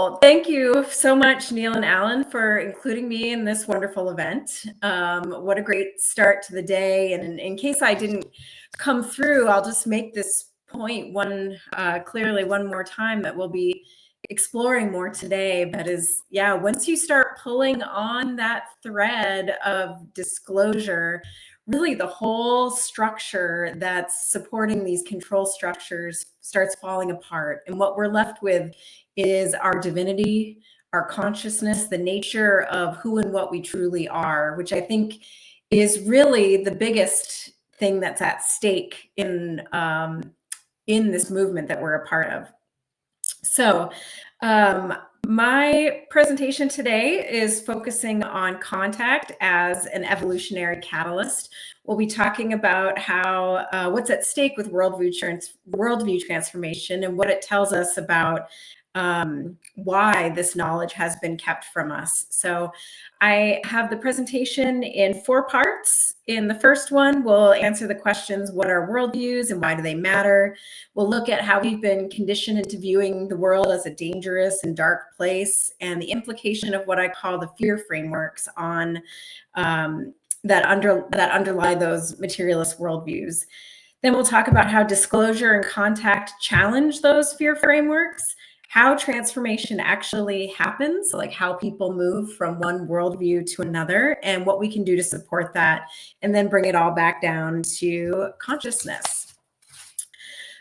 Well, thank you so much, Neil and Alan, for including me in this wonderful event. What a great start to the day. And in case I didn't come through, I'll just make this point clearly one more time that we'll be exploring more today. But once you start pulling on that thread of disclosure, really the whole structure that's supporting these control structures starts falling apart. And what we're left with is our divinity, our consciousness, the nature of who and what we truly are, which I think is really the biggest thing that's at stake in this movement that we're a part of. So my presentation today is focusing on contact as an evolutionary catalyst. We'll be talking about how what's at stake with worldview transformation and what it tells us about why this knowledge has been kept from us. So I have the presentation in 4 parts. In the first one, we'll answer the questions, what are worldviews and why do they matter? We'll look at how we've been conditioned into viewing the world as a dangerous and dark place and the implication of what I call the fear frameworks on that underlie those materialist worldviews. Then we'll talk about how disclosure and contact challenge those fear frameworks, how transformation actually happens, like how people move from one worldview to another, and what we can do to support that, and then bring it all back down to consciousness.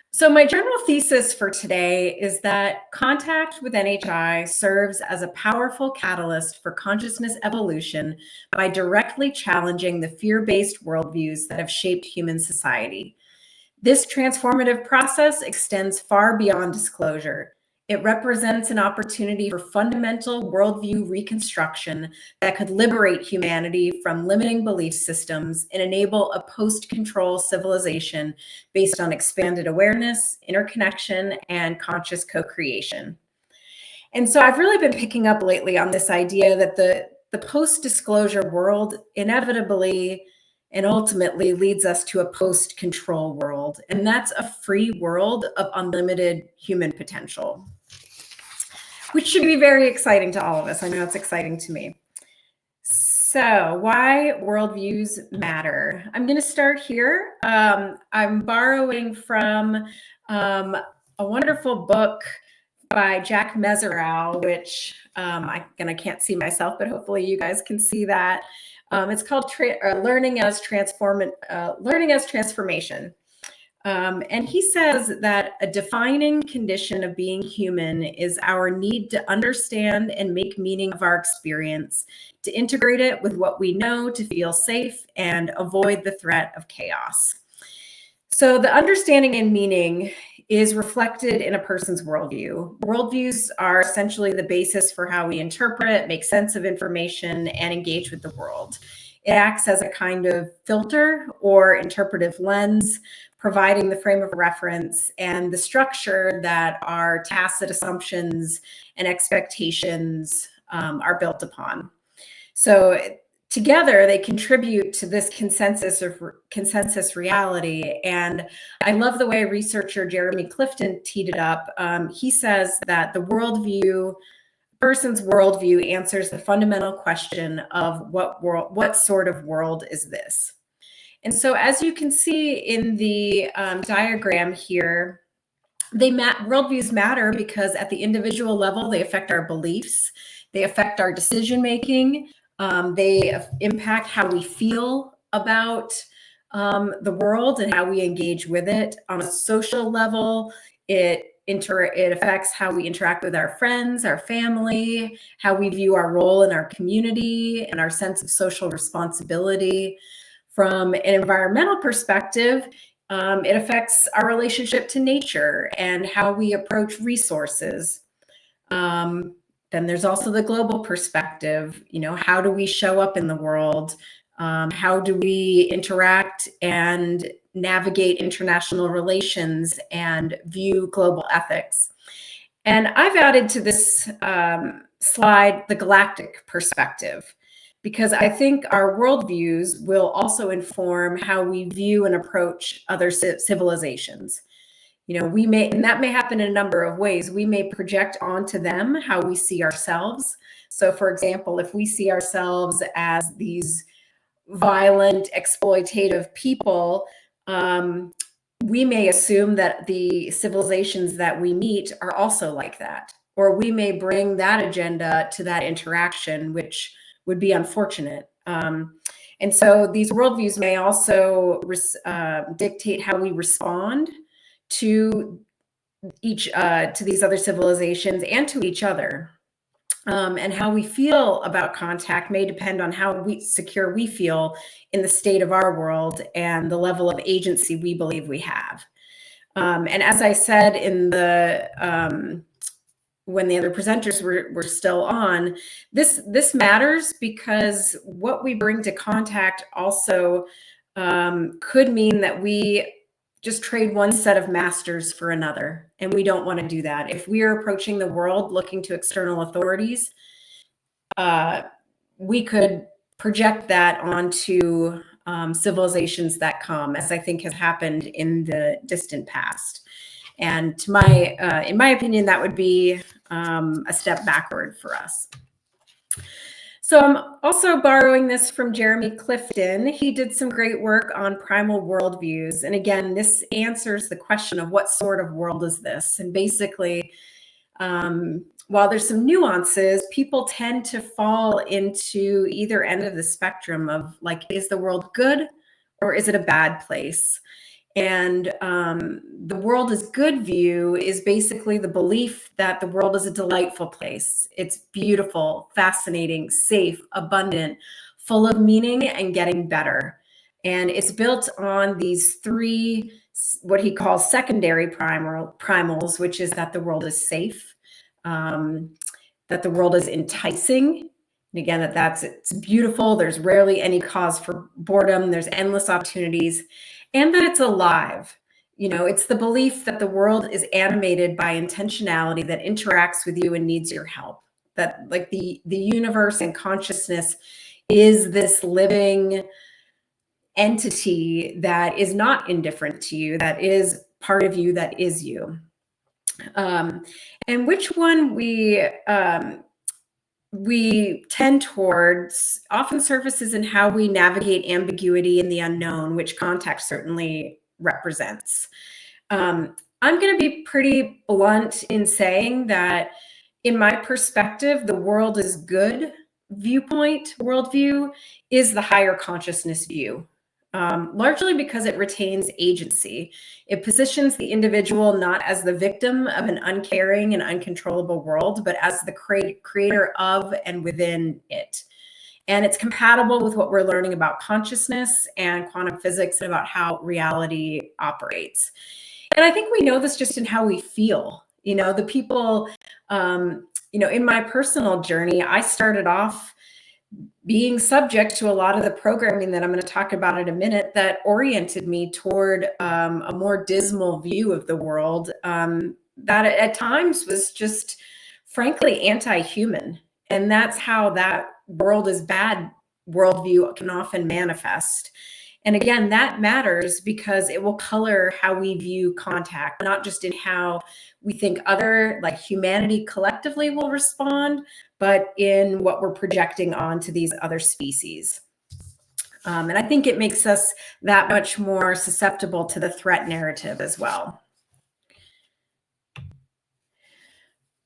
So my general thesis for today is that contact with NHI serves as a powerful catalyst for consciousness evolution by directly challenging the fear-based worldviews that have shaped human society. This transformative process extends far beyond disclosure. It represents an opportunity for fundamental worldview reconstruction that could liberate humanity from limiting belief systems and enable a post-control civilization based on expanded awareness, interconnection, and conscious co-creation. And so I've really been picking up lately on this idea that the post-disclosure world inevitably and ultimately leads us to a post-control world. And that's a free world of unlimited human potential, which should be very exciting to all of us. I know it's exciting to me. So why worldviews matter? I'm going to start here. I'm borrowing from a wonderful book by Jack Meserow, which I can't see myself, but hopefully you guys can see that. It's called Learning as Transformation. And he says that a defining condition of being human is our need to understand and make meaning of our experience, to integrate it with what we know, to feel safe and avoid the threat of chaos. So the understanding and meaning is reflected in a person's worldview. Worldviews are essentially the basis for how we interpret, make sense of information, and engage with the world. It acts as a kind of filter or interpretive lens, providing the frame of reference and the structure that our tacit assumptions and expectations are built upon. So together, they contribute to this consensus reality. And I love the way researcher Jeremy Clifton teed it up. He says that person's worldview answers the fundamental question of what sort of world is this? And so as you can see in the diagram here, worldviews matter because at the individual level, they affect our beliefs, they affect our decision-making, they impact how we feel about the world and how we engage with it. On a social level, it affects how we interact with our friends, our family, how we view our role in our community, and our sense of social responsibility. From an environmental perspective, it affects our relationship to nature and how we approach resources. Then there's also the global perspective. How do we show up in the world? How do we interact and navigate international relations and view global ethics? And I've added to this slide the galactic perspective, because I think our worldviews will also inform how we view and approach other civilizations. we may, and that may happen in a number of ways. We may project onto them how we see ourselves. So for example, if we see ourselves as these violent, exploitative people, we may assume that the civilizations that we meet are also like that. Or we may bring that agenda to that interaction, which would be unfortunate. And so these worldviews may also dictate how we respond to to these other civilizations and to each other. And how we feel about contact may depend on how secure we feel in the state of our world and the level of agency we believe we have. And as I said in the when the other presenters were still on, this matters because what we bring to contact also could mean that we just trade one set of masters for another. And we don't want to do that. If we are approaching the world looking to external authorities, we could project that onto civilizations that come, as I think has happened in the distant past. And in my opinion, that would be a step backward for us. So I'm also borrowing this from Jeremy Clifton. He did some great work on primal worldviews. And again, this answers the question of what sort of world is this? And basically, while there's some nuances, people tend to fall into either end of the spectrum of like, is the world good or is it a bad place? And the world is good view is basically the belief that the world is a delightful place. It's beautiful, fascinating, safe, abundant, full of meaning and getting better. And it's built on these three, what he calls secondary primals, which is that the world is safe, that the world is enticing. And again, it's beautiful. There's rarely any cause for boredom. There's endless opportunities. And that it's alive. It's the belief that the world is animated by intentionality that interacts with you and needs your help. That like the universe and consciousness is this living entity that is not indifferent to you, that is part of you, that is you. And which one we tend towards often surfaces in how we navigate ambiguity in the unknown, which contact certainly represents. I'm going to be pretty blunt in saying that in my perspective, the world is good worldview is the higher consciousness view. Largely because it retains agency. It positions the individual not as the victim of an uncaring and uncontrollable world, but as the creator of and within it. And it's compatible with what we're learning about consciousness and quantum physics and about how reality operates. And I think we know this just in how we feel. The people, in my personal journey, I started off being subject to a lot of the programming that I'm going to talk about in a minute that oriented me toward a more dismal view of the world that at times was just frankly anti-human. And that's how that world is bad worldview can often manifest. And again, that matters because it will color how we view contact, not just in how we think humanity collectively will respond, but in what we're projecting onto these other species. And I think it makes us that much more susceptible to the threat narrative as well.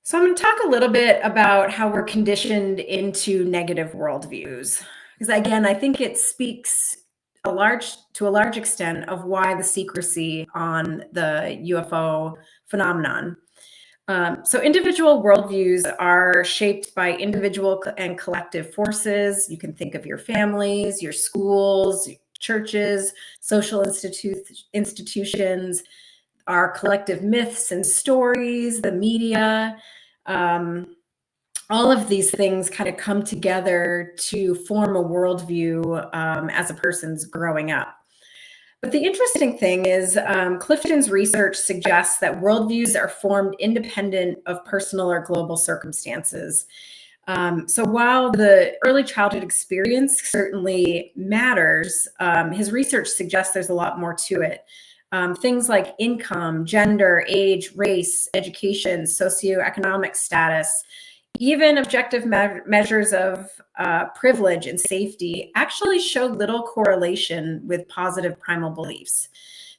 So I'm going to talk a little bit about how we're conditioned into negative worldviews. Because again, I think it speaks to a large extent of why the secrecy on the UFO phenomenon. So individual worldviews are shaped by individual and collective forces. You can think of your families, your schools, churches, social institutions, our collective myths and stories, the media. All of these things kind of come together to form a worldview as a person's growing up. But the interesting thing is Clifton's research suggests that worldviews are formed independent of personal or global circumstances. So while the early childhood experience certainly matters, his research suggests there's a lot more to it. things like income, gender, age, race, education, socioeconomic status, even objective measures of privilege and safety actually show little correlation with positive primal beliefs,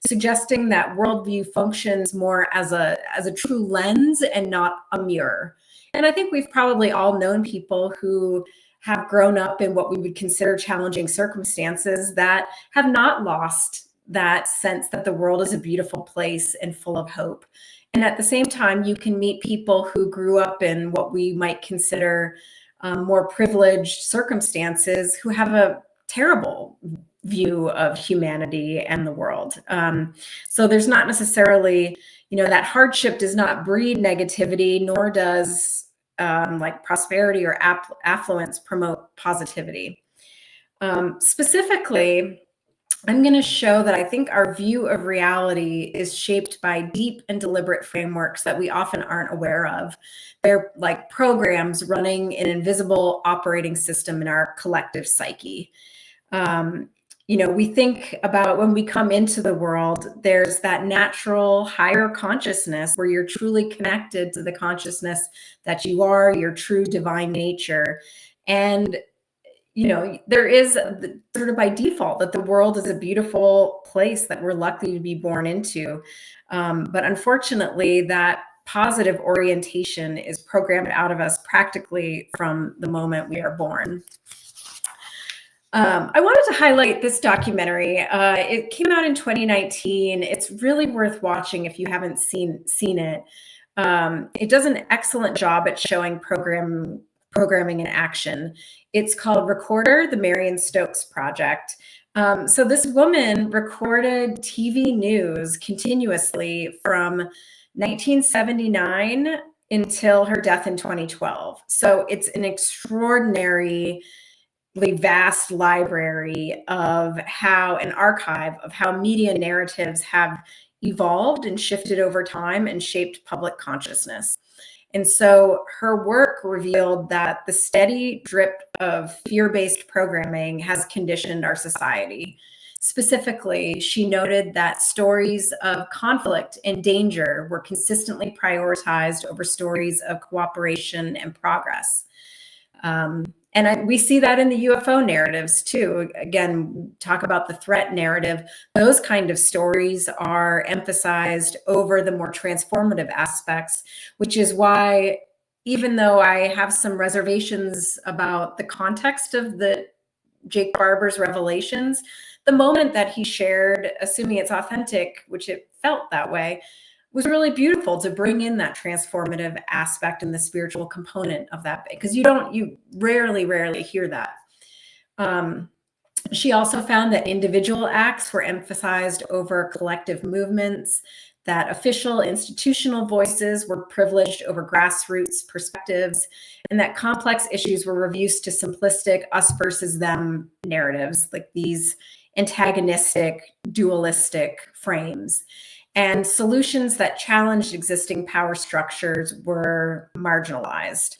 suggesting that worldview functions more as a true lens and not a mirror. And I think we've probably all known people who have grown up in what we would consider challenging circumstances that have not lost that sense that the world is a beautiful place and full of hope. And at the same time, you can meet people who grew up in what we might consider more privileged circumstances who have a terrible view of humanity and the world. So there's not necessarily, that hardship does not breed negativity, nor does like prosperity or affluence promote positivity. Specifically, I'm going to show that I think our view of reality is shaped by deep and deliberate frameworks that we often aren't aware of. They're like programs running an invisible operating system in our collective psyche. We think about when we come into the world, there's that natural higher consciousness where you're truly connected to the consciousness that you are, your true divine nature. And there is sort of by default that the world is a beautiful place that we're lucky to be born into. But unfortunately, that positive orientation is programmed out of us practically from the moment we are born. I wanted to highlight this documentary. It came out in 2019. It's really worth watching if you haven't seen it. It does an excellent job at showing programming in action. It's called Recorder, the Marion Stokes Project. So this woman recorded TV news continuously from 1979 until her death in 2012. So it's an extraordinarily vast library of an archive of how media narratives have evolved and shifted over time and shaped public consciousness. And so her work revealed that the steady drip of fear-based programming has conditioned our society. Specifically, she noted that stories of conflict and danger were consistently prioritized over stories of cooperation and progress. We see that in the UFO narratives too. Again, talk about the threat narrative. Those kind of stories are emphasized over the more transformative aspects, which is why, even though I have some reservations about the context of the Jake Barber's revelations, the moment that he shared, assuming it's authentic, which it felt that way, was really beautiful to bring in that transformative aspect and the spiritual component of that, because you rarely hear that. She also found that individual acts were emphasized over collective movements, that official institutional voices were privileged over grassroots perspectives, and that complex issues were reduced to simplistic us versus them narratives, like these antagonistic, dualistic frames. And solutions that challenged existing power structures were marginalized.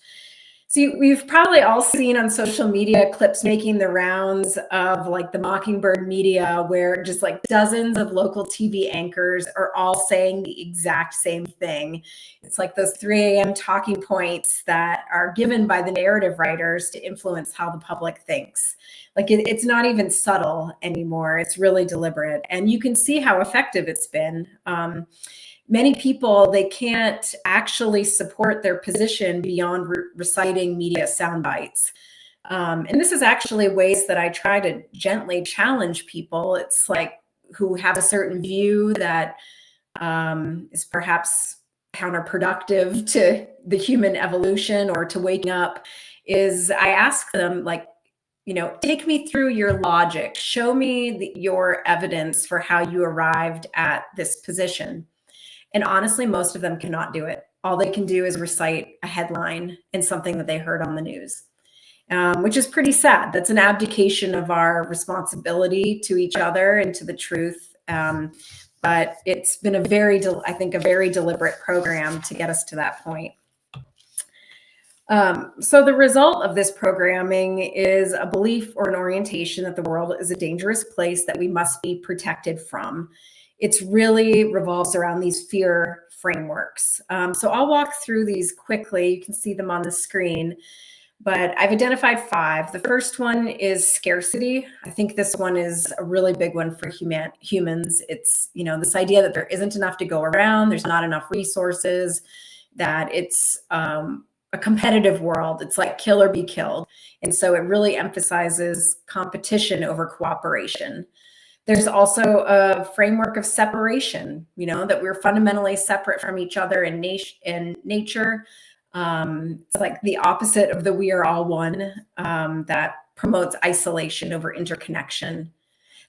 So we've probably all seen on social media clips making the rounds of like the Mockingbird media, where just like dozens of local TV anchors are all saying the exact same thing. It's like those 3 a.m. talking points that are given by the narrative writers to influence how the public thinks. Like it's not even subtle anymore. It's really deliberate. And you can see how effective it's been. Many people, they can't actually support their position beyond reciting media sound bites. And this is actually ways that I try to gently challenge people. It's like who have a certain view that is perhaps counterproductive to the human evolution or to waking up, is I ask them, like, take me through your logic. Show me your evidence for how you arrived at this position. And honestly, most of them cannot do it. All they can do is recite a headline and something that they heard on the news, which is pretty sad. That's an abdication of our responsibility to each other and to the truth. But it's been a very deliberate program to get us to that point. So the result of this programming is a belief or an orientation that the world is a dangerous place that we must be protected from. it's really revolves around these fear frameworks. So I'll walk through these quickly. You can see them on the screen, but I've identified 5. The first one is scarcity. I think this one is a really big one for humans. It's, this idea that there isn't enough to go around, there's not enough resources, that it's a competitive world. It's like kill or be killed. And so it really emphasizes competition over cooperation. There's also a framework of separation, that we're fundamentally separate from each other in nature. It's like the opposite of the we are all one, that promotes isolation over interconnection.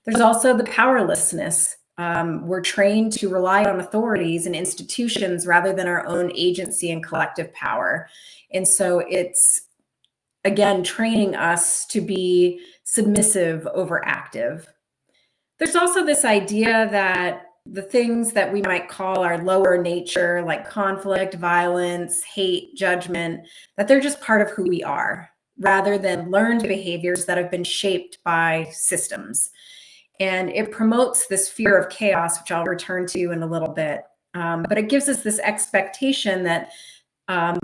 There's also the powerlessness. We're trained to rely on authorities and institutions rather than our own agency and collective power. And so it's, again, training us to be submissive over active. There's also this idea that the things that we might call our lower nature, like conflict, violence, hate, judgment, that they're just part of who we are, rather than learned behaviors that have been shaped by systems. And it promotes this fear of chaos, which I'll return to in a little bit. But it gives us this expectation that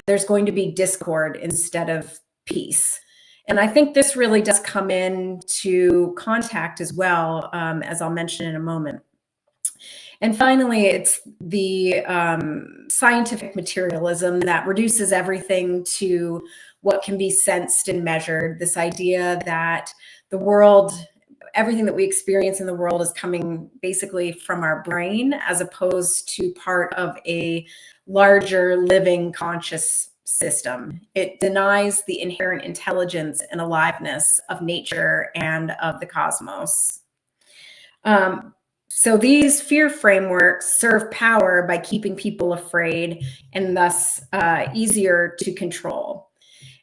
there's going to be discord instead of peace. And I think this really does come into contact as well, as I'll mention in a moment. And finally, it's the scientific materialism that reduces everything to what can be sensed and measured. This idea that the world, everything that we experience in the world is coming basically from our brain, as opposed to part of a larger living conscious system. It denies the inherent intelligence and aliveness of nature and of the cosmos. So these fear frameworks serve power by keeping people afraid and thus easier to control.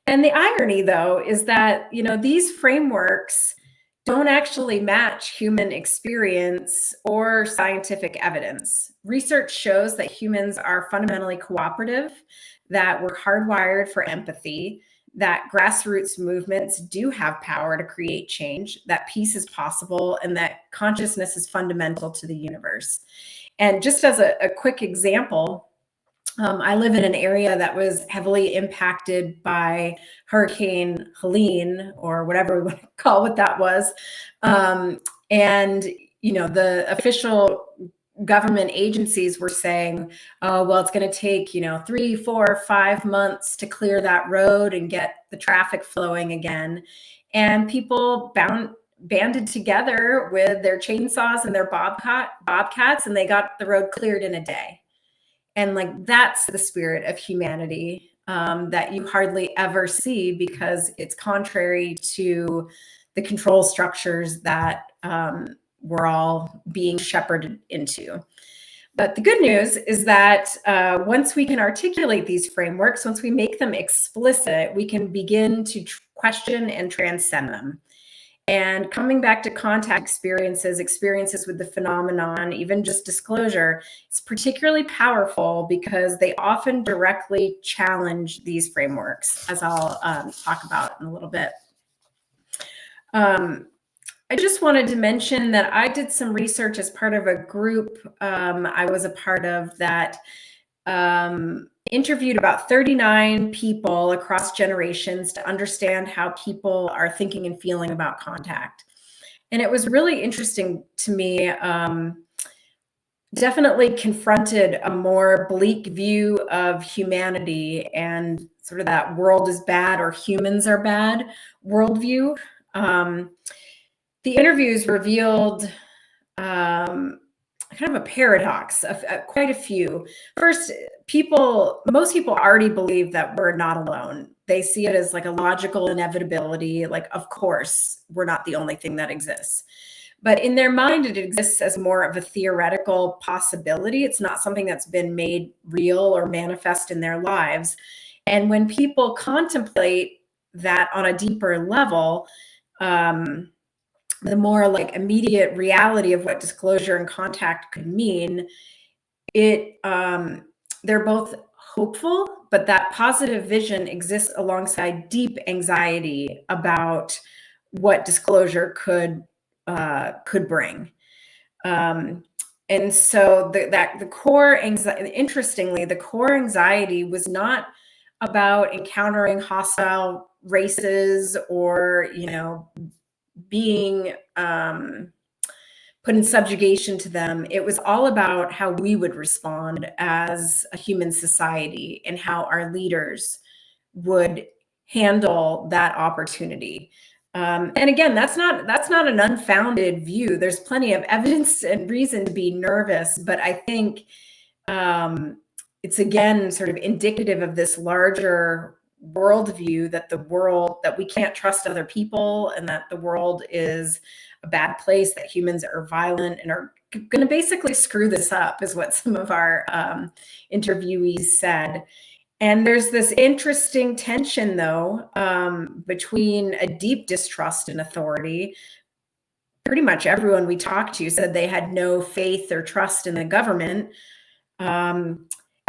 And the irony, though, is that, these frameworks don't actually match human experience or scientific evidence. Research shows that humans are fundamentally cooperative, that we're hardwired for empathy, that grassroots movements do have power to create change, that peace is possible, and that consciousness is fundamental to the universe. And just as a quick example, I live in an area that was heavily impacted by Hurricane Helene, or whatever we want to call what that was. And, the official government agencies were saying, oh, well, it's going to take, 3, 4, 5 months to clear that road and get the traffic flowing again. And people banded together with their chainsaws and their bobcats, and they got the road cleared in a day. And that's the spirit of humanity that you hardly ever see, because it's contrary to the control structures that we're all being shepherded into. But the good news is that once we can articulate these frameworks, once we make them explicit, we can begin to question and transcend them. And coming back to contact experiences with the phenomenon, even just disclosure, is particularly powerful because they often directly challenge these frameworks, as I'll talk about in a little bit. I just wanted to mention that I did some research as part of a group I was a part of that interviewed about 39 people across generations to understand how people are thinking and feeling about contact. And it was really interesting to me. Definitely confronted a more bleak view of humanity and sort of that world is bad or humans are bad worldview. The interviews revealed kind of a paradox of quite a few. First, most people already believe that we're not alone. They see it as like a logical inevitability, like, of course, we're not the only thing that exists. But in their mind, it exists as more of a theoretical possibility. It's not something that's been made real or manifest in their lives. And when people contemplate that on a deeper level, the more like immediate reality of what disclosure and contact could mean, they're both hopeful, but that positive vision exists alongside deep anxiety about what disclosure could bring. And so the core anxiety, interestingly, the core anxiety was not about encountering hostile races or, being put in subjugation to them. It was all about how we would respond as a human society and how our leaders would handle that opportunity. And again, that's not an unfounded view. There's plenty of evidence and reason to be nervous, but I think it's again sort of indicative of this larger worldview that we can't trust other people, and that the world is a bad place, that humans are violent and are going to basically screw this up, is what some of our interviewees said. And there's this interesting tension, though, between a deep distrust in authority. Pretty much everyone we talked to said they had no faith or trust in the government.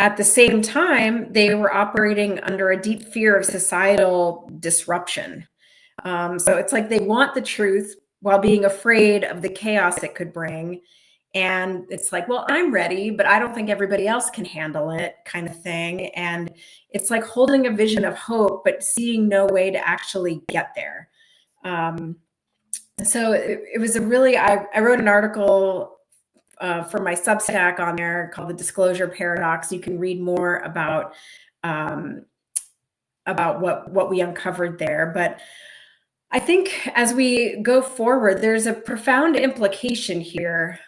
At the same time, they were operating under a deep fear of societal disruption. So it's like they want the truth while being afraid of the chaos it could bring. And it's like, well, I'm ready, but I don't think everybody else can handle it, kind of thing. And it's like holding a vision of hope, but seeing no way to actually get there. So it was a really, I wrote an article for my Substack on there called The Disclosure Paradox. You can read more about what we uncovered there. But I think as we go forward, there's a profound implication here.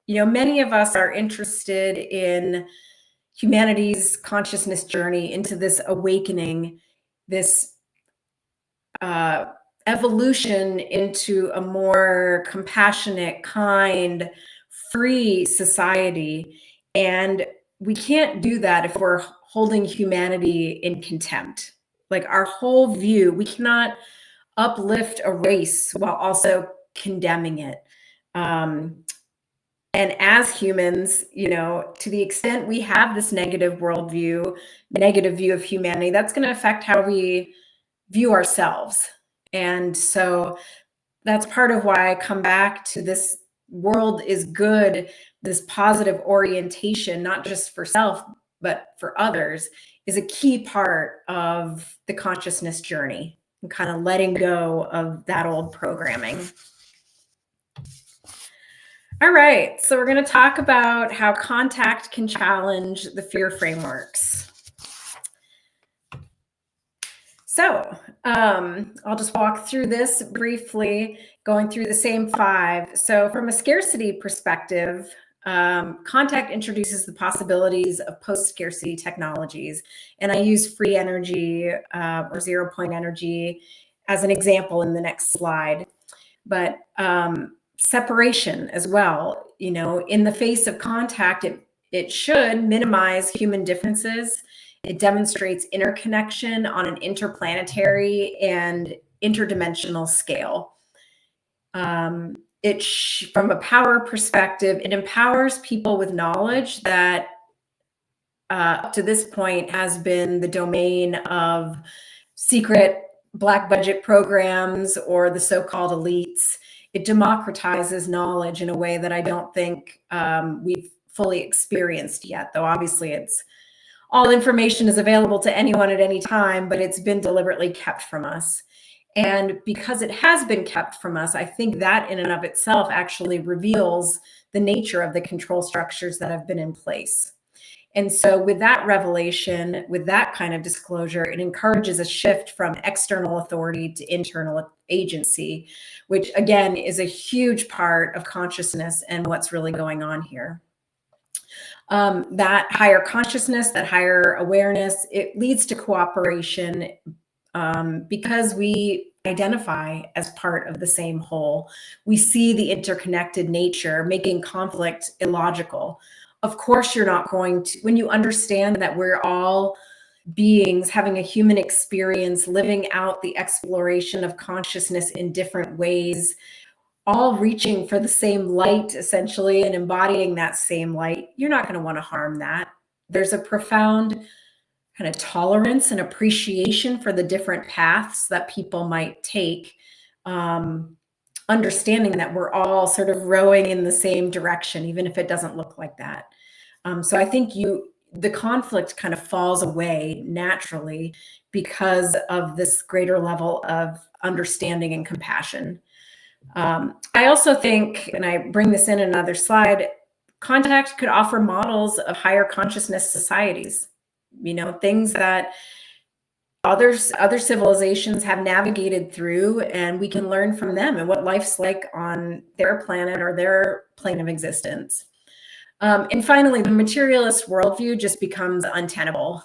Many of us are interested in humanity's consciousness journey into this awakening, this evolution into a more compassionate, kind, free society. And we can't do that if we're holding humanity in contempt. Like our whole view, we cannot uplift a race while also condemning it. And as humans, to the extent we have this negative worldview, negative view of humanity, that's going to affect how we view ourselves. And so that's part of why I come back to this world is good, this positive orientation, not just for self, but for others, is a key part of the consciousness journey and kind of letting go of that old programming. All right, so we're going to talk about how contact can challenge the fear frameworks. So I'll just walk through this briefly, going through the same 5. So from a scarcity perspective, contact introduces the possibilities of post-scarcity technologies. And I use free energy or zero-point energy as an example in the next slide. But separation as well, in the face of contact, it should minimize human differences. It demonstrates interconnection on an interplanetary and interdimensional scale. From a power perspective, it empowers people with knowledge that up to this point has been the domain of secret Black budget programs or the so-called elites. It democratizes knowledge in a way that I don't think we've fully experienced yet, though obviously all information is available to anyone at any time, but it's been deliberately kept from us. And because it has been kept from us, I think that in and of itself actually reveals the nature of the control structures that have been in place. And so with that revelation, with that kind of disclosure, it encourages a shift from external authority to internal agency, which again is a huge part of consciousness and what's really going on here. That higher consciousness, that higher awareness, it leads to cooperation because we identify as part of the same whole. We see the interconnected nature, making conflict illogical. Of course, you're not going to, when you understand that we're all beings having a human experience, living out the exploration of consciousness in different ways, all reaching for the same light, essentially, and embodying that same light, you're not going to want to harm that. There's a profound kind of tolerance and appreciation for the different paths that people might take. understanding that we're all sort of rowing in the same direction, even if it doesn't look like that. So I think the conflict kind of falls away naturally because of this greater level of understanding and compassion. I also think, and I bring this in another slide, contact could offer models of higher consciousness societies, things that other civilizations have navigated through, and we can learn from them and what life's like on their planet or their plane of existence. And finally, the materialist worldview just becomes untenable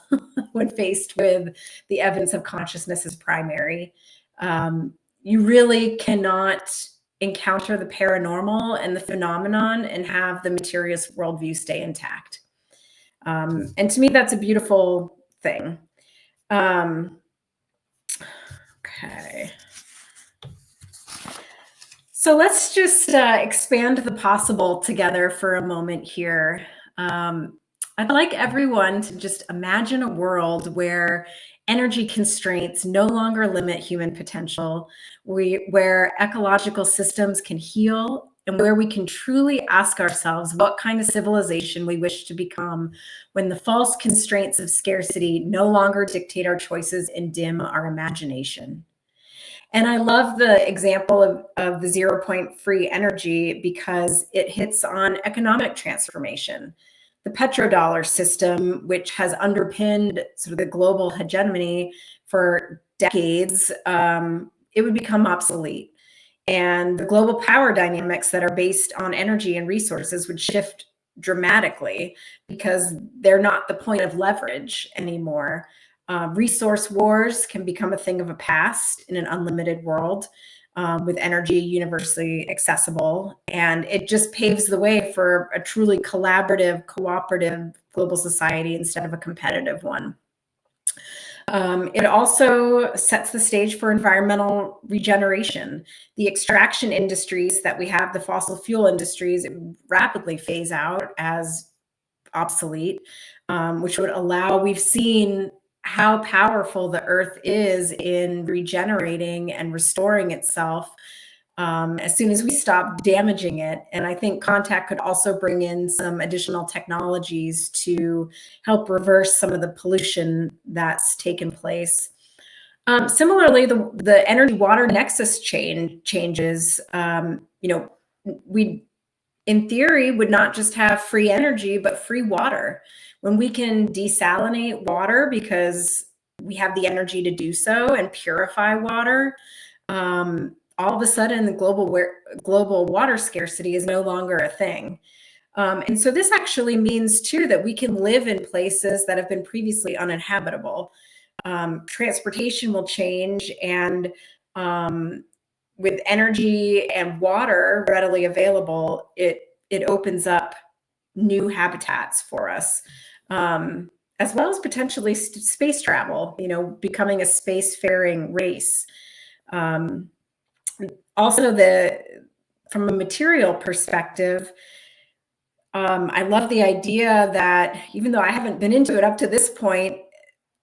when faced with the evidence of consciousness as primary. You really cannot encounter the paranormal and the phenomenon and have the materialist worldview stay intact. And to me, that's a beautiful thing. Okay. So let's just expand the possible together for a moment here. I'd like everyone to just imagine a world where energy constraints no longer limit human potential, where ecological systems can heal, and where we can truly ask ourselves what kind of civilization we wish to become when the false constraints of scarcity no longer dictate our choices and dim our imagination. And I love the example of the 0 point free energy because it hits on economic transformation. The petrodollar system, which has underpinned sort of the global hegemony for decades, it would become obsolete. And the global power dynamics that are based on energy and resources would shift dramatically because they're not the point of leverage anymore. Resource wars can become a thing of a past in an unlimited world with energy universally accessible. And it just paves the way for a truly collaborative, cooperative global society instead of a competitive one. It also sets the stage for environmental regeneration. The extraction industries that we have, the fossil fuel industries, rapidly phase out as obsolete, which would allow, we've seen how powerful the earth is in regenerating and restoring itself as soon as we stop damaging it. And I think contact could also bring in some additional technologies to help reverse some of the pollution that's taken place. Similarly, the energy water nexus changes. We, in theory, would not just have free energy, but free water. When we can desalinate water because we have the energy to do so and purify water, all of a sudden the global water scarcity is no longer a thing. And so this actually means too that we can live in places that have been previously uninhabitable. Transportation will change, and with energy and water readily available, it opens up new habitats for us, as well as potentially space travel, becoming a spacefaring race. Also, from a material perspective, I love the idea that even though I haven't been into it up to this point,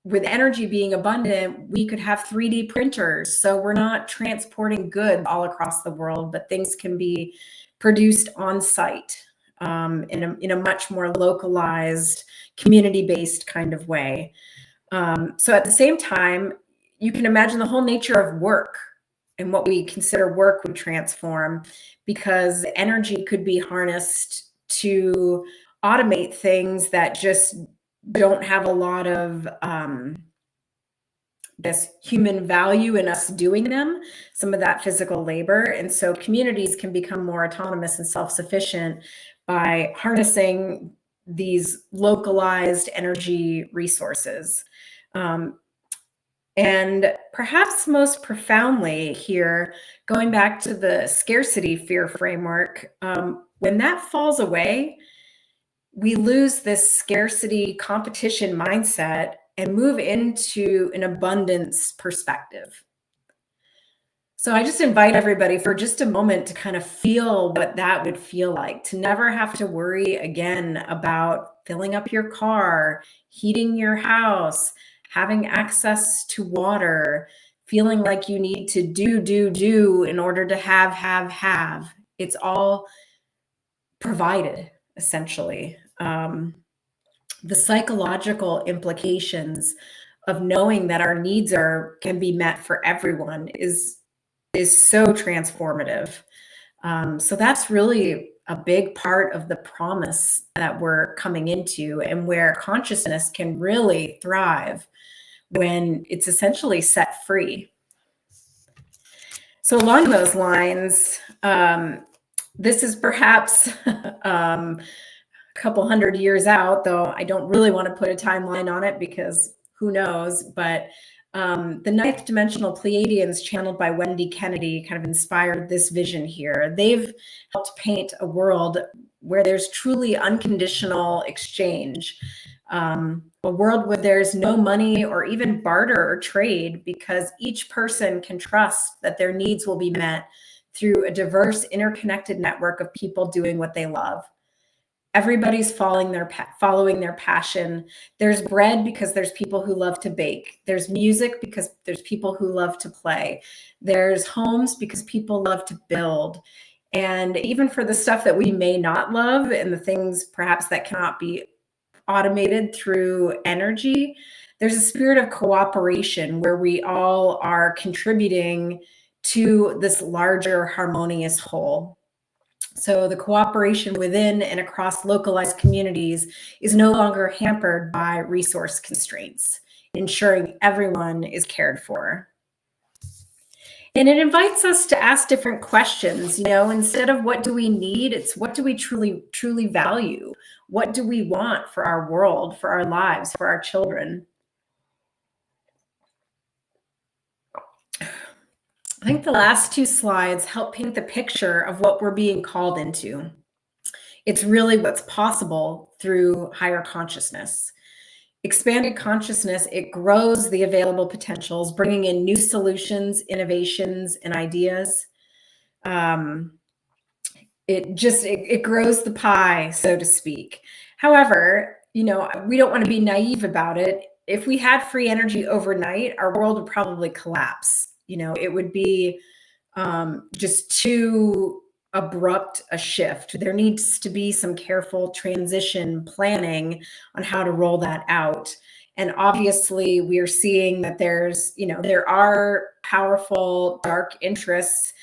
with energy being abundant, we could have 3D printers. So we're not transporting goods all across the world, but things can be produced on site in a much more localized, community-based kind of way. So at the same time, you can imagine the whole nature of work and what we consider work would transform, because energy could be harnessed to automate things that just don't have a lot of this human value in us doing them, some of that physical labor. And so communities can become more autonomous and self-sufficient by harnessing these localized energy resources. And perhaps most profoundly here, going back to the scarcity fear framework, when that falls away, we lose this scarcity competition mindset and move into an abundance perspective. So I just invite everybody for just a moment to kind of feel what that would feel like, to never have to worry again about filling up your car, heating your house, having access to water, feeling like you need to do in order to have. It's all provided, essentially. The psychological implications of knowing that our needs can be met for everyone is so transformative. So that's really a big part of the promise that we're coming into, and where consciousness can really thrive when it's essentially set free. So along those lines, this is perhaps a couple hundred years out, though I don't really want to put a timeline on it because who knows, but the ninth dimensional Pleiadians, channeled by Wendy Kennedy, kind of inspired this vision here. They've helped paint a world where there's truly unconditional exchange, a world where there's no money or even barter or trade, because each person can trust that their needs will be met through a diverse, interconnected network of people doing what they love. Everybody's following their passion. There's bread because there's people who love to bake. There's music because there's people who love to play. There's homes because people love to build. And even for the stuff that we may not love, and the things perhaps that cannot be automated through energy, there's a spirit of cooperation where we all are contributing to this larger harmonious whole. So the cooperation within and across localized communities is no longer hampered by resource constraints, ensuring everyone is cared for. And it invites us to ask different questions, instead of what do we need, it's what do we truly value? What do we want for our world, for our lives, for our children? I think the last two slides help paint the picture of what we're being called into. It's really what's possible through higher consciousness. Expanded consciousness, it grows the available potentials, bringing in new solutions, innovations, and ideas. It grows the pie, so to speak. However, we don't want to be naive about it. If we had free energy overnight, our world would probably collapse. It would be just too abrupt a shift. There needs to be some careful transition planning on how to roll that out. And obviously, we are seeing that there are powerful dark interests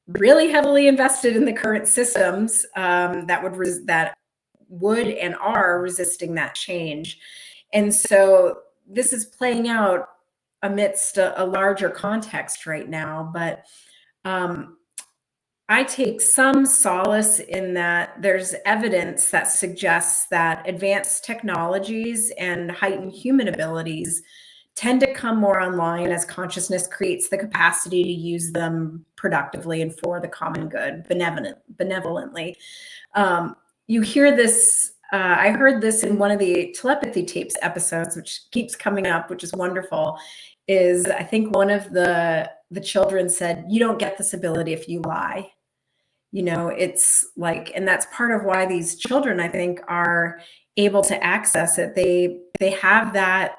really heavily invested in the current systems that would and are resisting that change. And so this is playing out amidst a larger context right now. But I take some solace in that there's evidence that suggests that advanced technologies and heightened human abilities tend to come more online as consciousness creates the capacity to use them productively and for the common good, benevolently. You hear this, I heard this in one of the telepathy tapes episodes, which keeps coming up, which is wonderful, is I think one of the children said, "You don't get this ability if you lie." It's like, and that's part of why these children, I think, are able to access it. They have that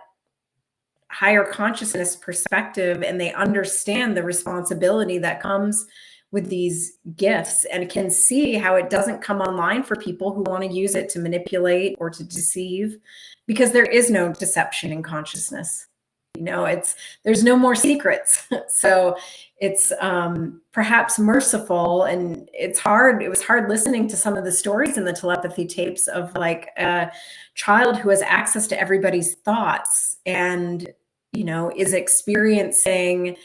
higher consciousness perspective, and they understand the responsibility that comes with these gifts, and can see how it doesn't come online for people who want to use it to manipulate or to deceive, because there is no deception in consciousness. There's no more secrets. So it's perhaps merciful, and it was hard listening to some of the stories in the telepathy tapes of like a child who has access to everybody's thoughts and is experiencing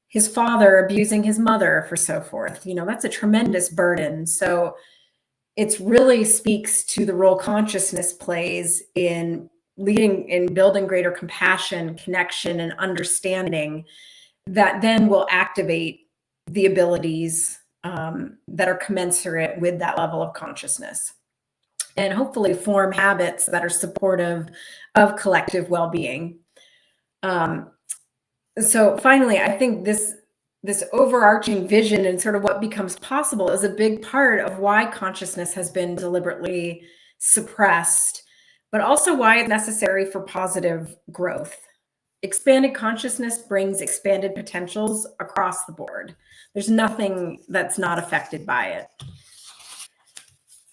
his father abusing his mother for so forth. That's a tremendous burden. So it really speaks to the role consciousness plays in leading in building greater compassion, connection, and understanding that then will activate the abilities that are commensurate with that level of consciousness, and hopefully form habits that are supportive of collective well-being. So finally, I think this overarching vision and sort of what becomes possible is a big part of why consciousness has been deliberately suppressed, but also why it's necessary for positive growth. expanded consciousness brings expanded potentials across the board. There's nothing that's not affected by it.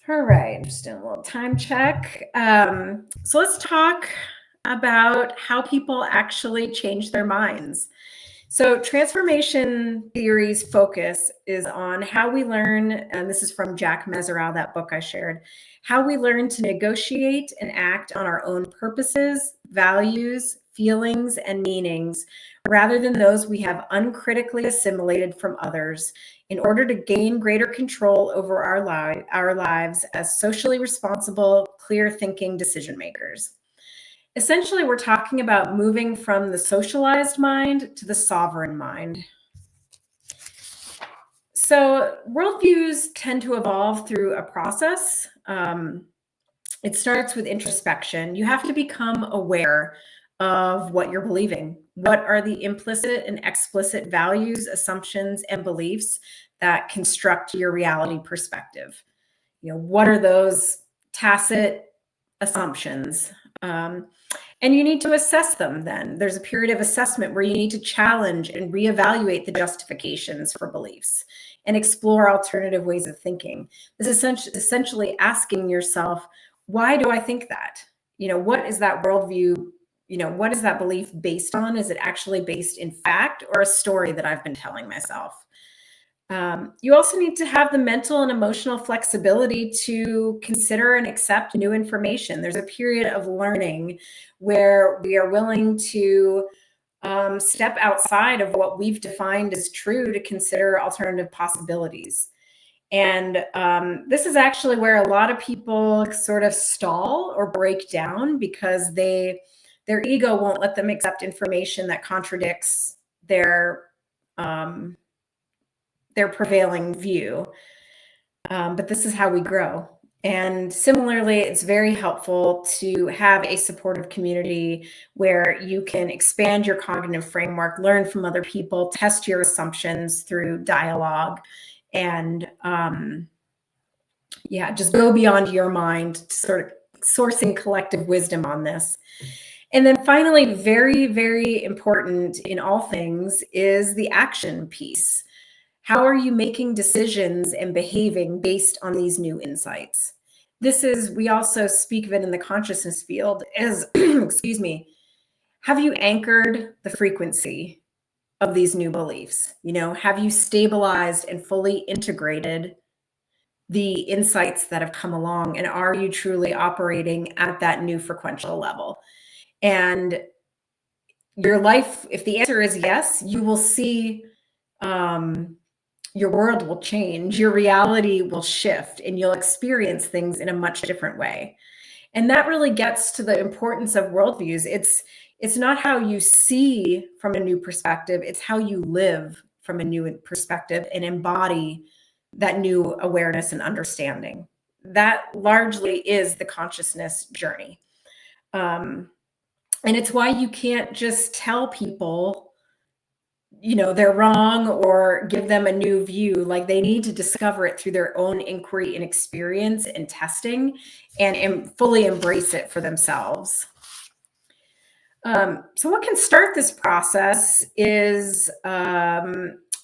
All right, just doing a little time check. So let's talk about how people actually change their minds. So transformation theory's focus is on how we learn, and this is from Jack Meserow, that book I shared, how we learn to negotiate and act on our own purposes, values, feelings, and meanings, rather than those we have uncritically assimilated from others, in order to gain greater control over our lives as socially responsible, clear-thinking decision makers. Essentially, we're talking about moving from the socialized mind to the sovereign mind. So worldviews tend to evolve through a process. It starts with introspection. You have to become aware of what you're believing. What are the implicit and explicit values, assumptions, and beliefs that construct your reality perspective? What are those tacit assumptions? And you need to assess them then. There's a period of assessment where you need to challenge and reevaluate the justifications for beliefs and explore alternative ways of thinking. This is essentially asking yourself, why do I think that? What is that worldview? What is that belief based on? Is it actually based in fact or a story that I've been telling myself? You also need to have the mental and emotional flexibility to consider and accept new information. There's a period of learning where we are willing to step outside of what we've defined as true to consider alternative possibilities. And this is actually where a lot of people sort of stall or break down because their ego won't let them accept information that contradicts their prevailing view. But this is how we grow. And similarly, it's very helpful to have a supportive community where you can expand your cognitive framework, learn from other people, test your assumptions through dialogue, and just go beyond your mind to sort of sourcing collective wisdom on this. And then finally, very, very important in all things is the action piece. How are you making decisions and behaving based on these new insights? We also speak of it in the consciousness field as, have you anchored the frequency of these new beliefs? Have you stabilized and fully integrated the insights that have come along? And are you truly operating at that new frequential level? And your life, if the answer is yes, you will see your world will change, your reality will shift, and you'll experience things in a much different way. And that really gets to the importance of worldviews. It's not how you see from a new perspective, it's how you live from a new perspective and embody that new awareness and understanding. That largely is the consciousness journey. And it's why you can't just tell people they're wrong or give them a new view. Like, they need to discover it through their own inquiry and experience and testing and fully embrace it for themselves. So what can start this process is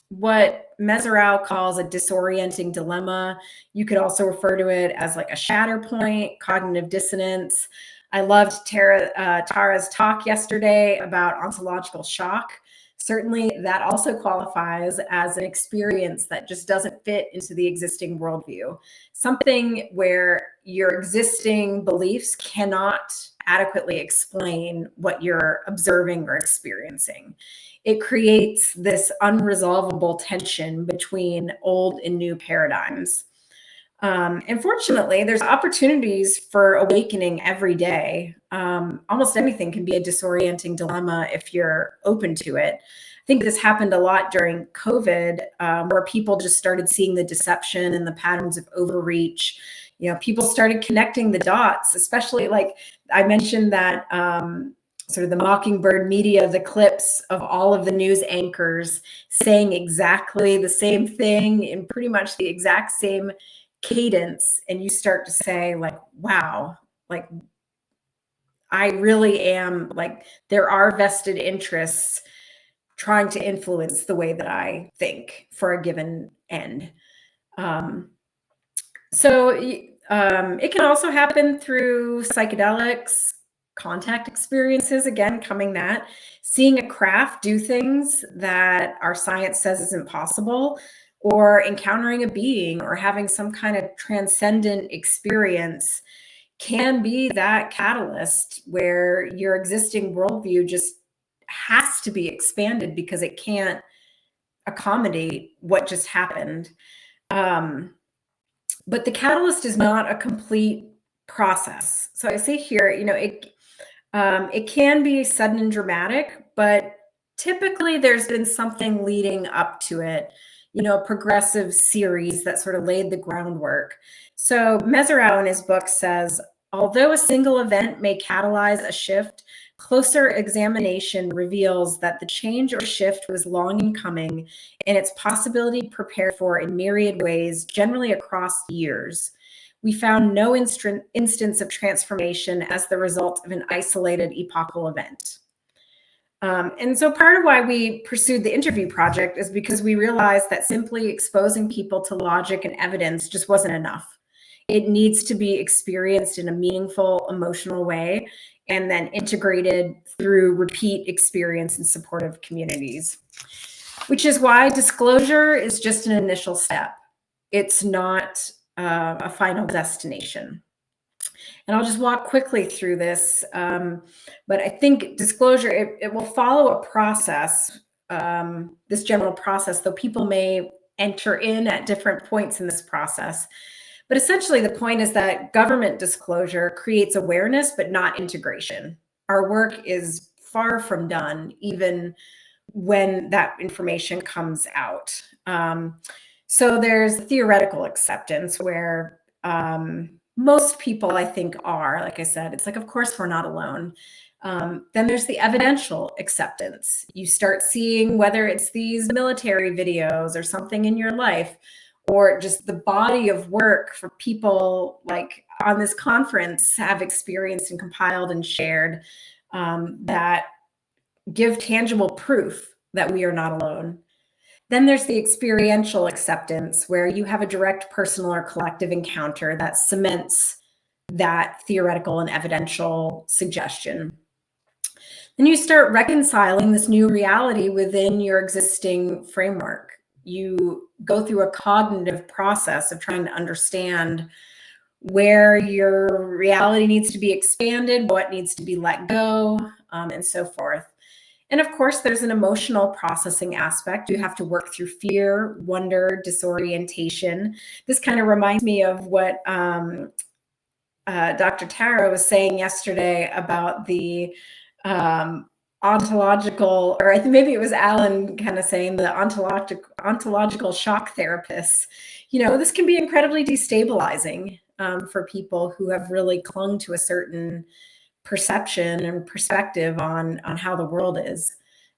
what Meserow calls a disorienting dilemma. You could also refer to it as like a shatter point, cognitive dissonance. I loved Tara's talk yesterday about ontological shock. Certainly, that also qualifies as an experience that just doesn't fit into the existing worldview. Something where your existing beliefs cannot adequately explain what you're observing or experiencing. It creates this unresolvable tension between old and new paradigms. And fortunately, there's opportunities for awakening every day. Almost anything can be a disorienting dilemma if you're open to it. I think this happened a lot during COVID, where people just started seeing the deception and the patterns of overreach. People started connecting the dots, especially like I mentioned that sort of the Mockingbird media, the clips of all of the news anchors saying exactly the same thing in pretty much the exact same cadence, and you start to say like, wow, like I really am like, there are vested interests trying to influence the way that I think for a given end. It can also happen through psychedelics, contact experiences, again, seeing a craft do things that our science says isn't possible, or encountering a being or having some kind of transcendent experience can be that catalyst where your existing worldview just has to be expanded because it can't accommodate what just happened. But the catalyst is not a complete process. So I say here, it can be sudden and dramatic, but typically there's been something leading up to it, a progressive series that sort of laid the groundwork. So Mesereau in his book says, although a single event may catalyze a shift, closer examination reveals that the change or shift was long in coming and its possibility prepared for in myriad ways, generally across years. We found no instance of transformation as the result of an isolated epochal event. And so part of why we pursued the interview project is because we realized that simply exposing people to logic and evidence just wasn't enough. It needs to be experienced in a meaningful, emotional way, and then integrated through repeat experience in supportive communities, which is why disclosure is just an initial step. It's not a final destination. And I'll just walk quickly through this. But I think disclosure, it will follow a process, this general process, though people may enter in at different points in this process. But essentially, the point is that government disclosure creates awareness, but not integration. Our work is far from done, even when that information comes out. So there's theoretical acceptance where most people, I think, are. Like I said, it's like, of course, we're not alone. Then there's the evidential acceptance. You start seeing whether it's these military videos or something in your life, or just the body of work for people like on this conference have experienced and compiled and shared that give tangible proof that we are not alone. Then there's the experiential acceptance, where you have a direct personal or collective encounter that cements that theoretical and evidential suggestion. Then you start reconciling this new reality within your existing framework. You go through a cognitive process of trying to understand where your reality needs to be expanded, what needs to be let go, and so forth. And of course, there's an emotional processing aspect. You have to work through fear, wonder, disorientation. This kind of reminds me of what Dr. Tara was saying yesterday about the ontological, or I think maybe it was Alan kind of saying the ontological shock therapists. This can be incredibly destabilizing for people who have really clung to a certain perception and perspective on how the world is.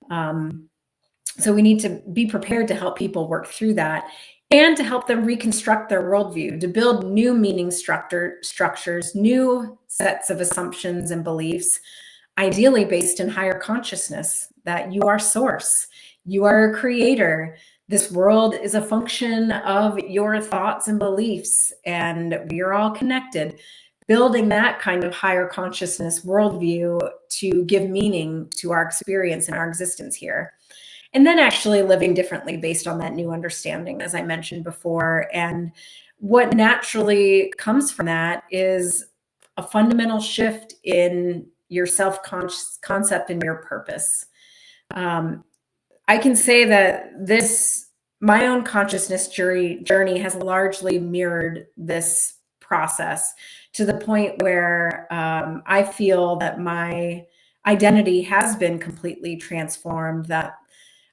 So we need to be prepared to help people work through that and to help them reconstruct their worldview, to build new meaning structures, new sets of assumptions and beliefs, ideally based in higher consciousness, that you are source, you are a creator. This world is a function of your thoughts and beliefs, and we are all connected. Building that kind of higher consciousness worldview to give meaning to our experience and our existence here. And then actually living differently based on that new understanding, as I mentioned before. And what naturally comes from that is a fundamental shift in your self-concept and your purpose. I can say that my own consciousness journey has largely mirrored this process, to the point where I feel that my identity has been completely transformed, that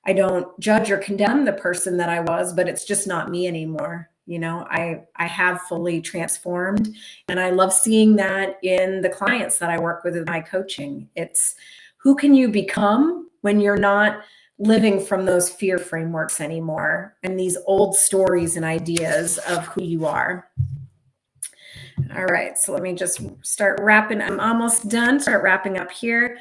I don't judge or condemn the person that I was, but it's just not me anymore. I have fully transformed, and I love seeing that in the clients that I work with in my coaching. It's who can you become when you're not living from those fear frameworks anymore and these old stories and ideas of who you are. All right, so let me just start wrapping. I'm almost done. Start wrapping up here.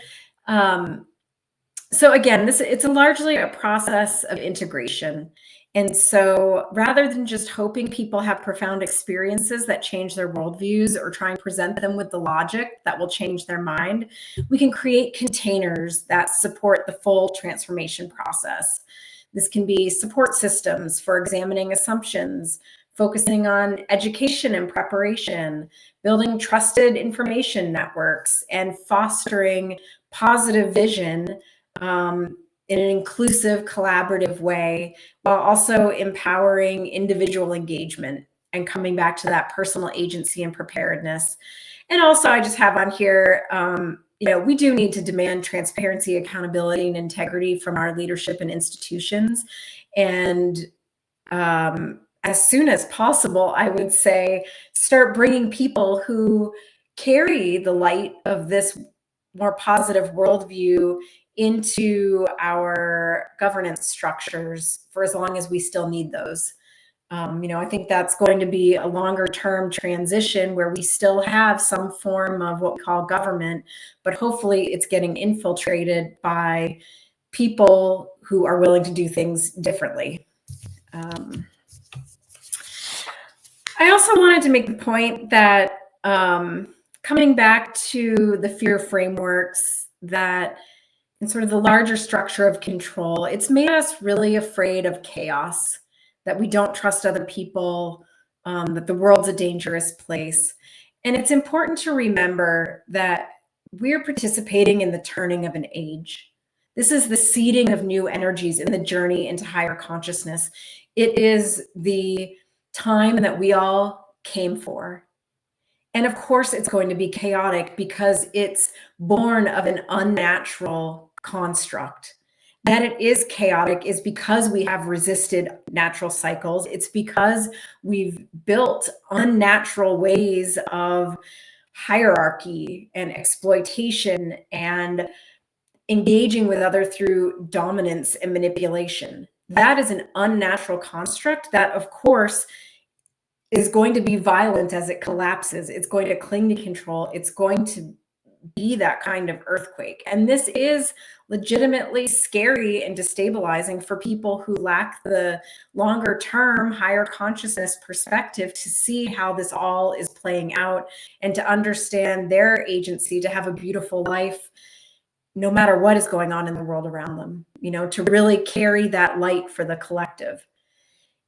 So again, it's largely a process of integration. And so rather than just hoping people have profound experiences that change their worldviews or try and present them with the logic that will change their mind, we can create containers that support the full transformation process. This can be support systems for examining assumptions, focusing on education and preparation, building trusted information networks, and fostering positive vision in an inclusive, collaborative way, while also empowering individual engagement and coming back to that personal agency and preparedness. And also, I just have on here, we do need to demand transparency, accountability, and integrity from our leadership and institutions. And as soon as possible, I would say start bringing people who carry the light of this more positive worldview into our governance structures for as long as we still need those. I think that's going to be a longer term transition where we still have some form of what we call government, but hopefully it's getting infiltrated by people who are willing to do things differently. I also wanted to make the point that coming back to the fear frameworks, that in sort of the larger structure of control, it's made us really afraid of chaos, that we don't trust other people, that the world's a dangerous place. And it's important to remember that we're participating in the turning of an age. This is the seeding of new energies in the journey into higher consciousness. It is the time that we all came for. And of course, it's going to be chaotic because it's born of an unnatural construct. That it is chaotic is because we have resisted natural cycles. It's because we've built unnatural ways of hierarchy and exploitation and engaging with others through dominance and manipulation. That is an unnatural construct that, of course, is going to be violent as it collapses. It's going to cling to control. It's going to be that kind of earthquake. And this is legitimately scary and destabilizing for people who lack the longer term, higher consciousness perspective to see how this all is playing out and to understand their agency to have a beautiful life, no matter what is going on in the world around them, to really carry that light for the collective.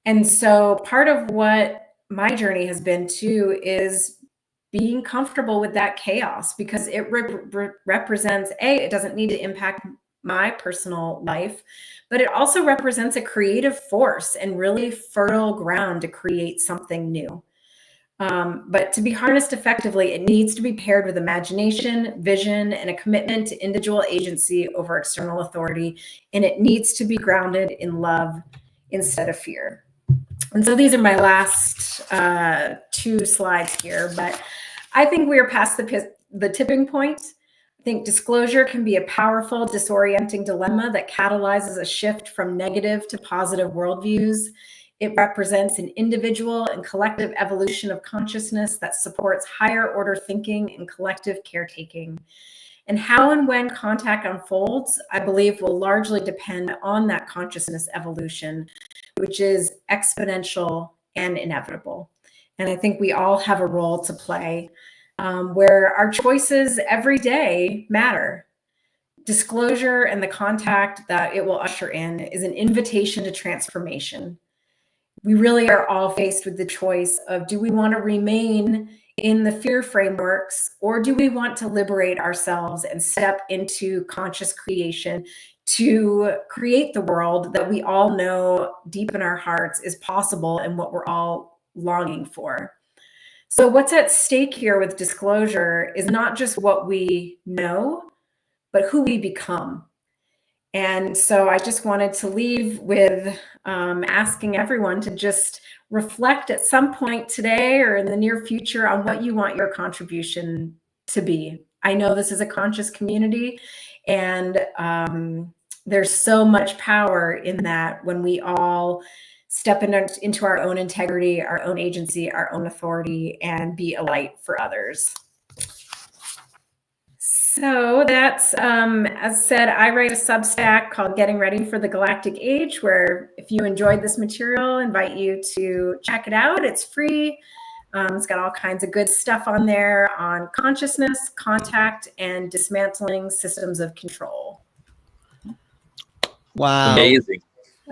And so part of what my journey has been too is being comfortable with that chaos, because it represents, it doesn't need to impact my personal life, but it also represents a creative force and really fertile ground to create something new. But to be harnessed effectively, it needs to be paired with imagination, vision, and a commitment to individual agency over external authority. And it needs to be grounded in love instead of fear. And so these are my last two slides here, but I think we are past the tipping point. I think disclosure can be a powerful, disorienting dilemma that catalyzes a shift from negative to positive worldviews. It represents an individual and collective evolution of consciousness that supports higher order thinking and collective caretaking. And how and when contact unfolds, I believe, will largely depend on that consciousness evolution, which is exponential and inevitable. And I think we all have a role to play where our choices every day matter. Disclosure and the contact that it will usher in is an invitation to transformation. We really are all faced with the choice of, do we want to remain in the fear frameworks, or do we want to liberate ourselves and step into conscious creation to create the world that we all know deep in our hearts is possible and what we're all longing for? So what's at stake here with disclosure is not just what we know, but who we become. And so I just wanted to leave with asking everyone to just reflect at some point today or in the near future on what you want your contribution to be. I know this is a conscious community, and there's so much power in that when we all step into our own integrity, our own agency, our own authority, and be a light for others. So that's, as said, I write a Substack called Getting Ready for the Galactic Age, where if you enjoyed this material, I invite you to check it out. It's free. It's got all kinds of good stuff on there on consciousness, contact, and dismantling systems of control. Wow. Amazing.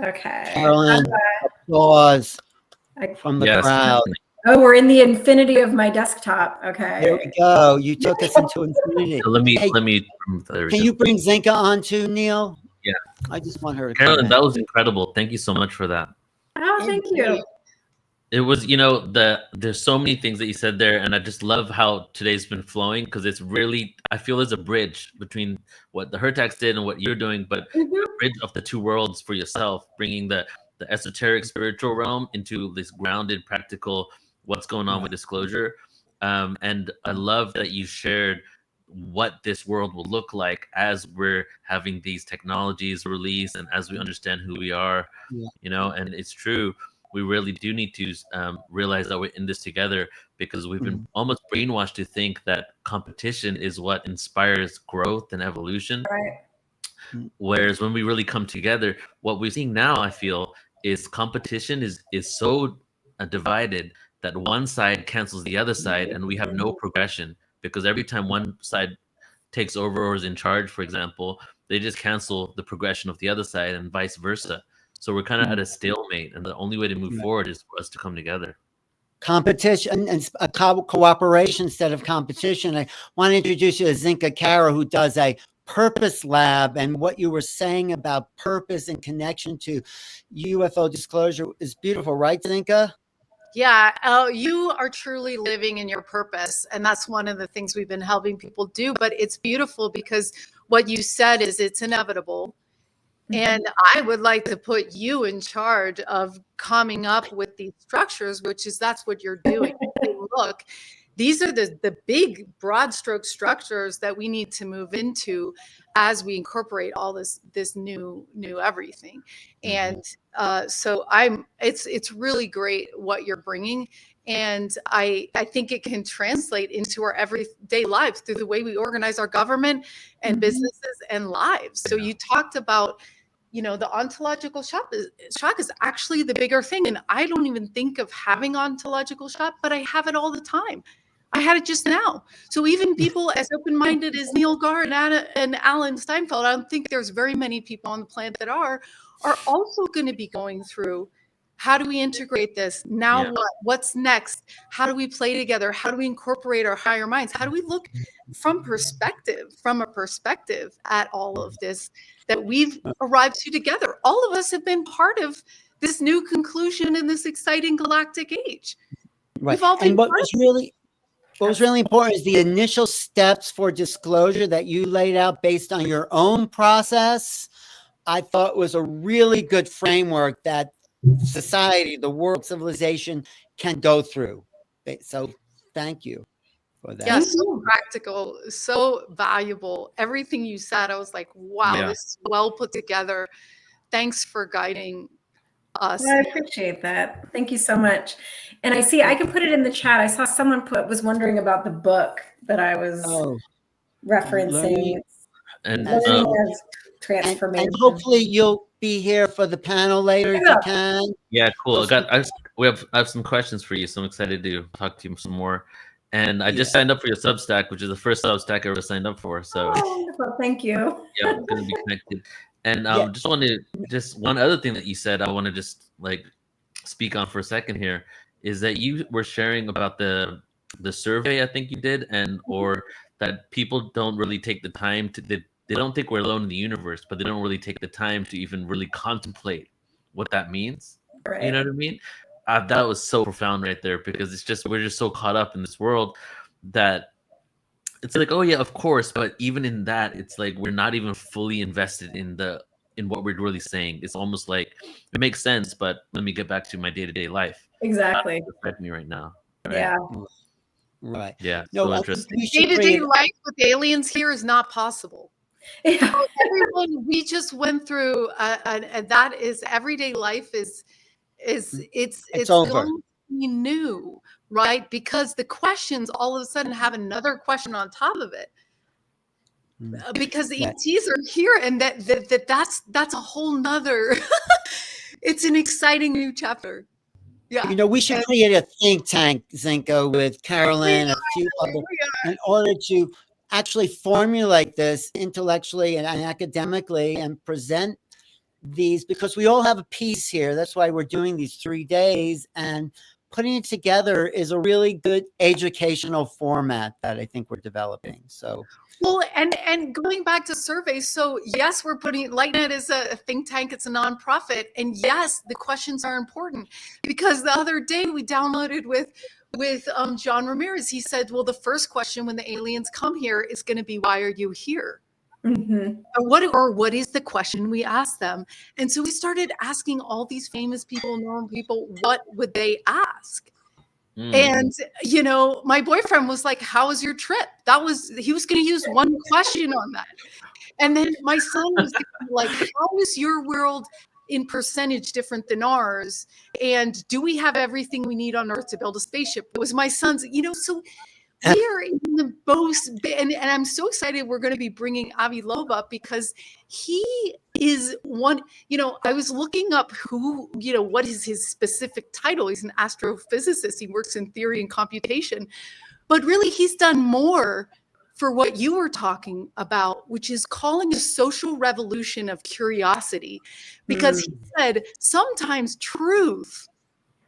Okay. Carolyn, applause from the crowd. Oh, we're in the infinity of my desktop. Okay. There we go. You took us into infinity. So let me. Can you bring Zinka on too, Neil? Yeah. I just want her to Carolyn, that was incredible. Thank you so much for that. Oh, thank you. It was, there's so many things that you said there, and I just love how today's been flowing, because it's really, I feel there's a bridge between what the Hurtaks did and what you're doing, but a bridge of the two worlds for yourself, bringing the esoteric spiritual realm into this grounded, practical, what's going on with disclosure. And I love that you shared what this world will look like as we're having these technologies released and as we understand who we are, and it's true. We really do need to realize that we're in this together, because we've been almost brainwashed to think that competition is what inspires growth and evolution. Right. Whereas when we really come together, what we're seeing now, I feel, is competition is so divided that one side cancels the other side, and we have no progression, because every time one side takes over or is in charge, for example, they just cancel the progression of the other side, and vice versa. So we're kind of at a stalemate, and the only way to move forward is for us to come together. Competition and cooperation instead of competition. I want to introduce you to Zinka Kara, who does a purpose lab, and what you were saying about purpose and connection to UFO disclosure is beautiful, right, Zinka? Yeah, you are truly living in your purpose. And that's one of the things we've been helping people do. But it's beautiful because what you said is it's inevitable. And I would like to put you in charge of coming up with these structures, which is that's what you're doing. Look, these are the big broad stroke structures that we need to move into as we incorporate all this new everything. And so it's really great what you're bringing. And I think it can translate into our everyday lives through the way we organize our government and businesses and lives. So you talked about, the ontological shock is actually the bigger thing. And I don't even think of having ontological shock, but I have it all the time. I had it just now. So even people as open-minded as Neil Gar and Alan Steinfeld, I don't think there's very many people on the planet that are also going to be going through, how do we integrate this? Now what's next? How do we play together? How do we incorporate our higher minds? How do we look from a perspective at all of this that we've arrived to together? All of us have been part of this new conclusion in this exciting galactic age. Right. We've all been What was really important is the initial steps for disclosure that you laid out based on your own process. I thought was a really good framework that society, the world, civilization can go through. So thank you for that. Yeah, so practical, so valuable. Everything you said, I was like, wow, this is well put together. Thanks for guiding us. Well, I appreciate that. Thank you so much. And I see I can put it in the chat. I saw someone was wondering about the book that I was referencing. And transformation. And hopefully you'll be here for the panel later if you can. Yeah, cool. I have some questions for you, so I'm excited to talk to you some more. And I just signed up for your Substack, which is the first Substack I ever signed up for. So wonderful. Thank you. Yeah, I'm gonna be connected. And just one other thing that you said, I want to just speak on for a second here, is that you were sharing about the survey I think you did, or that people don't really take the time to they don't think we're alone in the universe, but they don't really take the time to even really contemplate what that means. Right. You know what I mean? That was so profound right there, because we're just so caught up in this world that it's like, oh yeah, of course, but even in that, it's like we're not even fully invested in what we're really saying. It's almost like it makes sense, but let me get back to my day-to-day life. Exactly. That's affecting me right now. Right? Yeah. Right. Yeah. No, so interesting. Day-to-day life with aliens here is not possible. Yeah. So everyone, we just went through, and that is everyday life is it's over. going to be new, right? Because the questions all of a sudden have another question on top of it. Because the ETs are here, and that's a whole nother it's an exciting new chapter. Yeah. You know, we should create a think tank, Zinco, with Carolyn, a few other, in order to actually formulate this intellectually and academically and present these, because we all have a piece here. That's why we're doing these 3 days, and putting it together is a really good educational format that I think we're developing. So, well, and going back to surveys, so yes, we're putting LightNet is a think tank, it's a nonprofit, and yes, the questions are important, because the other day we downloaded with John Ramirez. He said, well, the first question when the aliens come here is going to be, why are you here? Mm-hmm. Or what is the question we ask them? And so we started asking all these famous people, known people, what would they ask? And, you know, my boyfriend was like, how was your trip? He was going to use one question on that. And then my son was like, how is your world in percentage different than ours? And do we have everything we need on Earth to build a spaceship? It was my son's, you know, so we are in the most, and I'm so excited we're going to be bringing Avi Loeb up, because he is one, you know, I was looking up who, you know, what is his specific title. He's an astrophysicist. He works in theory and computation, but really he's done more for what you were talking about, which is calling a social revolution of curiosity, because he said sometimes truth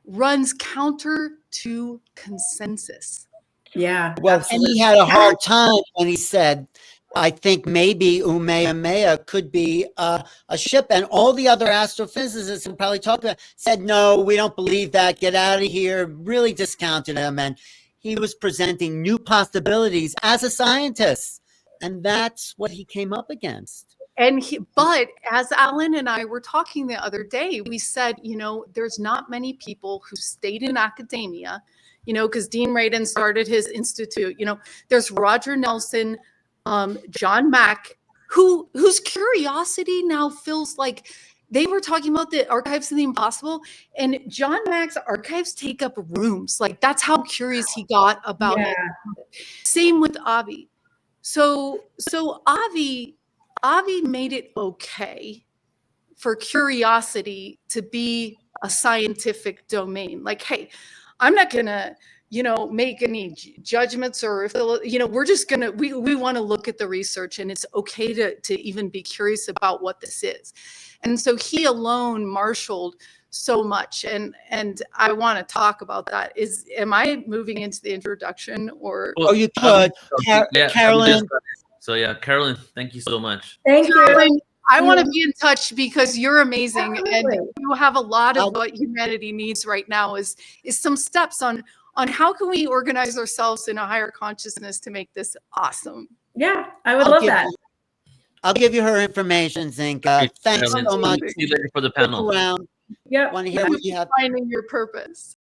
runs counter to consensus. Yeah. well, absolutely. he had a hard time when he said, I think maybe Umeomea could be a ship. And all the other astrophysicists who probably talked about said, no, we don't believe that. Get out of here. Really discounted him. And he was presenting new possibilities as a scientist. And that's what he came up against. But as Alan and I were talking the other day, we said, you know, there's not many people who stayed in academia, you know, because Dean Radin started his institute. You know, there's Roger Nelson, John Mack, whose curiosity now feels like, they were talking about the archives of the impossible, and John Mack's archives take up rooms. Like, that's how curious he got about it. Same with Avi. So Avi made it okay for curiosity to be a scientific domain. Like, hey, I'm not gonna, you know, make any judgments, or, you know, we're just gonna, we want to look at the research, and it's okay to even be curious about what this is. And so he alone marshaled so much, and I want to talk about that. Am I moving into the introduction, or? Oh, you could. Carolyn. So yeah, Carolyn, thank you so much. Thank you. Carolyn, I want to be in touch, because you're amazing. Absolutely. And you have a lot of what humanity needs right now is some steps on how can we organize ourselves in a higher consciousness to make this awesome. Yeah, I would love that. I'll give you her information, Zinca. Thanks so much. See you later for the panel. Around. Yeah. Want to hear what you have. Finding your purpose.